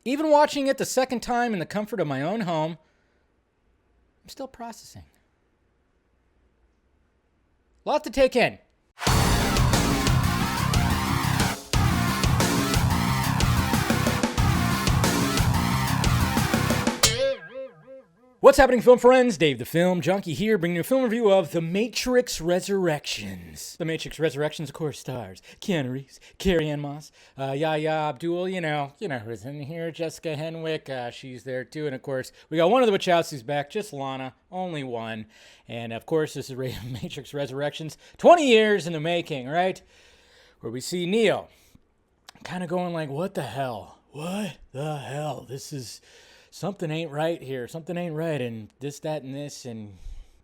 Even watching it the second time in the comfort of my own home, I'm still processing. A lot to take in. What's happening, film friends? Dave the Film Junkie here, bringing you a film review of The Matrix Resurrections. The Matrix Resurrections, of course, stars Keanu Reeves, Carrie-Anne Moss, Yahya Abdul, you know who's in here, Jessica Henwick, she's there too, and of course, we got one of the Wachowskis back, just Lana, only one, and of course, this is Matrix Resurrections, 20 years in the making, right? Where we see Neo kind of going like, what the hell? What the hell? This is... something ain't right here. Something ain't right. And this, that, and this. And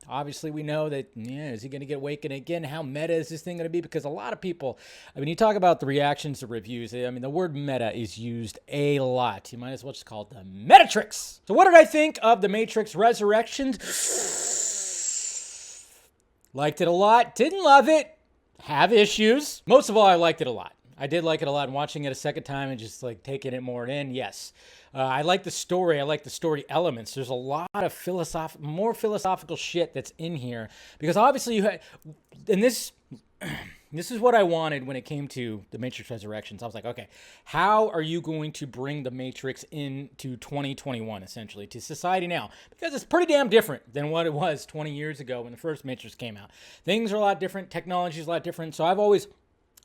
obviously we know that, is he going to get awakened again? How meta is this thing going to be? Because a lot of people, you talk about the reactions to reviews. The word meta is used a lot. You might as well just call it the Metatrix. So what did I think of The Matrix Resurrections? Liked it a lot. Didn't love it. Have issues. Most of all, I liked it a lot. I did like it a lot, and watching it a second time and just like taking it more in, yes. I like the story. I like the story elements. There's a lot of more philosophical shit that's in here because obviously and this is what I wanted when it came to The Matrix Resurrections. I was like, okay, how are you going to bring The Matrix into 2021, essentially, to society now? Because it's pretty damn different than what it was 20 years ago when the first Matrix came out. Things are a lot different. Technology is a lot different. So I've always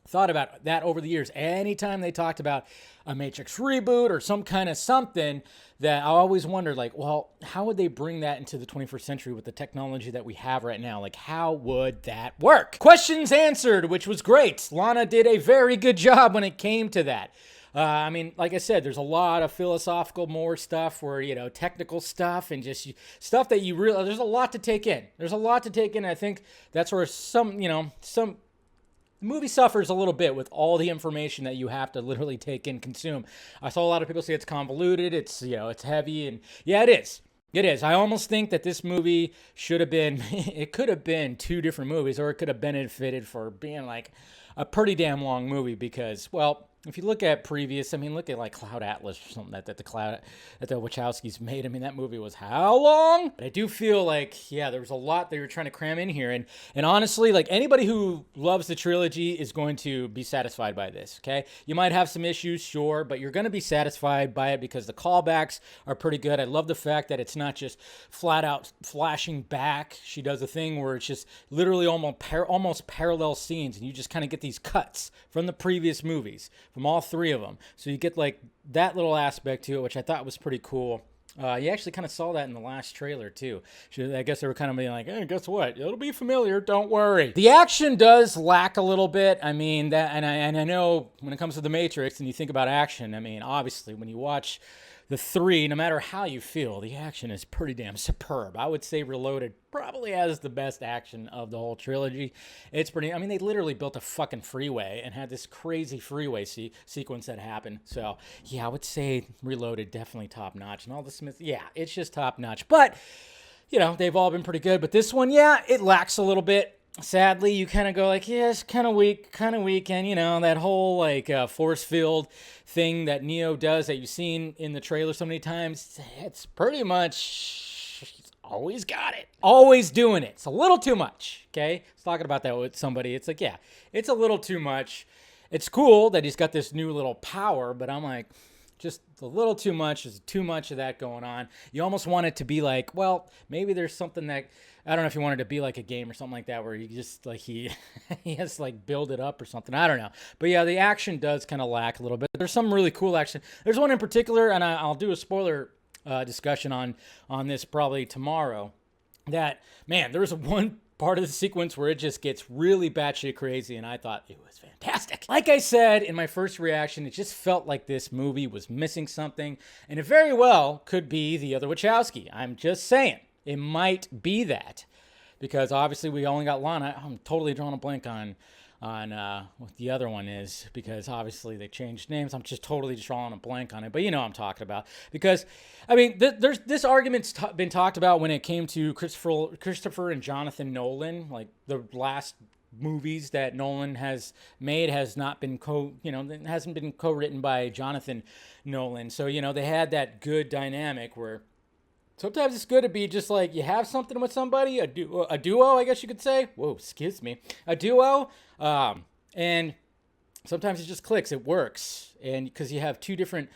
thought about that over the years. Anytime they talked about a Matrix reboot or some kind of something, that I always wondered, like, well, how would they bring that into the 21st century with the technology that we have right now? Like, how would that work? Questions answered, which was great. Lana did a very good job when it came to that. Like I said, there's a lot of philosophical more stuff where, technical stuff and just stuff that you realize there's a lot to take in. There's a lot to take in. I think that's where some the movie suffers a little bit with all the information that you have to literally take in, consume. I saw a lot of people say it's convoluted, it's heavy, and yeah, it is. It is. I almost think that this movie should have been, it could have been two different movies, or it could have benefited for being like a pretty damn long movie because, well, if you look at previous, look at like Cloud Atlas or something that the Wachowskis made. That movie was how long? But I do feel like, yeah, there was a lot they were trying to cram in here. And honestly, like anybody who loves the trilogy is going to be satisfied by this, okay? You might have some issues, sure, but you're going to be satisfied by it because the callbacks are pretty good. I love the fact that it's not just flat out flashing back. She does a thing where it's just literally almost parallel scenes and you just kind of get these cuts from the previous movies, from all three of them. So you get like that little aspect to it, which I thought was pretty cool. You actually kind of saw that in the last trailer too. I guess they were kind of being like, hey, guess what? It'll be familiar. Don't worry. The action does lack a little bit. I know when it comes to The Matrix and you think about action, obviously when you watch the three, no matter how you feel, the action is pretty damn superb. I would say Reloaded probably has the best action of the whole trilogy. It's pretty, they literally built a fucking freeway and had this crazy freeway sequence that happened. So, yeah, I would say Reloaded definitely top notch. And all the Smiths, yeah, it's just top notch. But, they've all been pretty good. But this one, yeah, it lacks a little bit. Sadly, you kind of go like, yeah, it's kind of weak. And, that whole like force field thing that Neo does that you've seen in the trailer so many times, it's pretty much, he's always got it. Always doing it. It's a little too much, okay? I was talking about that with somebody. It's like, yeah, it's a little too much. It's cool that he's got this new little power, but I'm like, just a little too much. There's too much of that going on. You almost want it to be like, well, maybe there's something that, I don't know if you wanted to be like a game or something like that where you just like he has to like build it up or something. I don't know. But yeah, the action does kind of lack a little bit. There's some really cool action. There's one in particular, and I'll do a spoiler discussion on this probably tomorrow. That, man, there's one part of the sequence where it just gets really batshit crazy, and I thought it was fantastic. Like I said in my first reaction, it just felt like this movie was missing something, and it very well could be the other Wachowski. I'm just saying. It might be that, because obviously we only got Lana. I'm totally drawing a blank on what the other one is, because obviously they changed names. I'm just totally drawing a blank on it, but you know what I'm talking about. Because, there's this argument's been talked about when it came to Christopher and Jonathan Nolan, like the last movies that Nolan has made has not been hasn't been co-written by Jonathan Nolan. So, they had that good dynamic where sometimes it's good to be just like you have something with somebody, a duo, I guess you could say. Whoa, excuse me. A duo. And sometimes it just clicks. It works. And because you have two different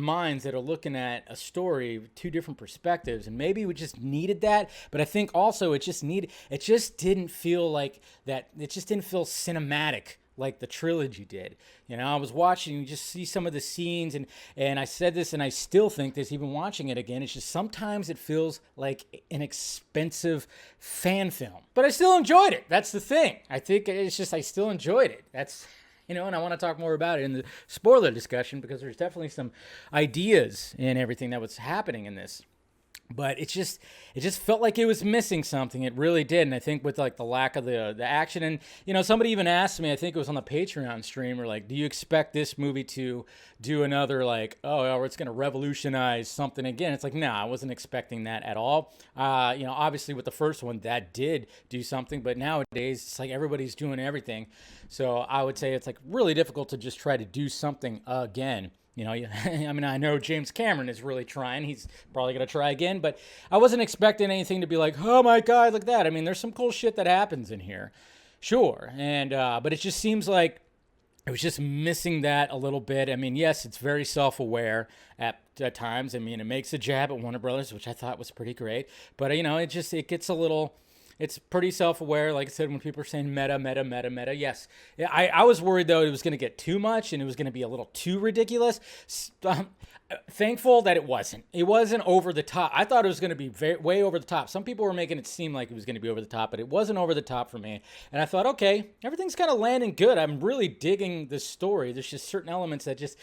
minds that are looking at a story with two different perspectives, and maybe we just needed that. But I think also it just didn't feel like that. It just didn't feel cinematic like the trilogy did. I was watching, you just see some of the scenes, and I said this, and I still think this, even watching it again, it's just sometimes it feels like an expensive fan film. But I still enjoyed it. That's the thing. I think it's just, I still enjoyed it. That's, and I want to talk more about it in the spoiler discussion, because there's definitely some ideas in everything that was happening in this. But it just felt like it was missing something. It really did. And I think with like the lack of the action, and somebody even asked me, I think it was on the Patreon stream, or like, do you expect this movie to do another like, it's going to revolutionize something again? It's like, no, I wasn't expecting that at all. Obviously with the first one that did do something, but nowadays it's like everybody's doing everything. So I would say it's like really difficult to just try to do something again. I know James Cameron is really trying. He's probably going to try again, but I wasn't expecting anything to be like, oh my God, look at that. I mean, there's some cool shit that happens in here. Sure. And, but it just seems like it was just missing that a little bit. I mean, yes, it's very self-aware at times. I mean, it makes a jab at Warner Brothers, which I thought was pretty great, but it gets a little... It's pretty self-aware. Like I said, when people are saying meta, yes. Yeah, I was worried, though, it was going to get too much and it was going to be a little too ridiculous. Thankful that it wasn't. It wasn't over the top. I thought it was going to be way over the top. Some people were making it seem like it was going to be over the top, but it wasn't over the top for me. And I thought, okay, everything's kind of landing good. I'm really digging this story. There's just certain elements that just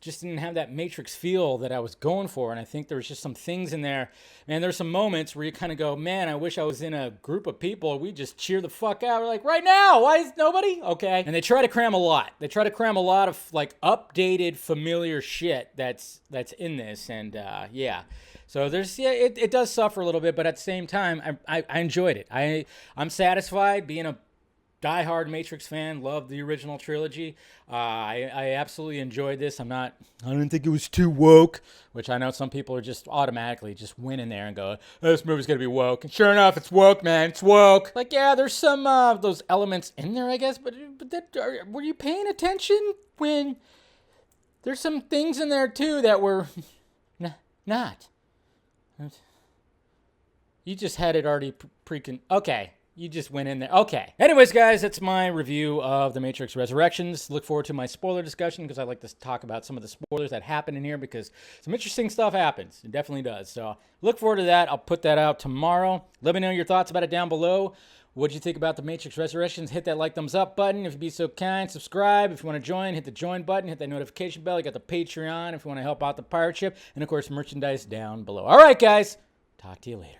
didn't have that Matrix feel that I was going for. And I think there's just some things in there. Man, there's some moments where you kind of go, man, I wish I was in a group of people. We just cheer the fuck out. We're like, right now, why is nobody? Okay. And they try to cram a lot. They try to cram a lot of like updated, familiar shit that's in this. And yeah. So it does suffer a little bit, but at the same time, I enjoyed it. I'm satisfied being a diehard Matrix fan, loved the original trilogy. I absolutely enjoyed this. I didn't think it was too woke, which I know some people are just automatically just went in there and go, oh, this movie's going to be woke. And sure enough, it's woke, man. It's woke. Like, yeah, there's some those elements in there, I guess, but were you paying attention when there's some things in there, too, that were not? You just had it already okay. You just went in there. Okay. Anyways, guys, that's my review of The Matrix Resurrections. Look forward to my spoiler discussion, because I like to talk about some of the spoilers that happen in here, because some interesting stuff happens. It definitely does. So look forward to that. I'll put that out tomorrow. Let me know your thoughts about it down below. What'd you think about The Matrix Resurrections? Hit that like, thumbs up button if you'd be so kind. Subscribe. If you want to join, hit the join button. Hit that notification bell. You got the Patreon if you want to help out the pirate ship. And, of course, merchandise down below. All right, guys. Talk to you later.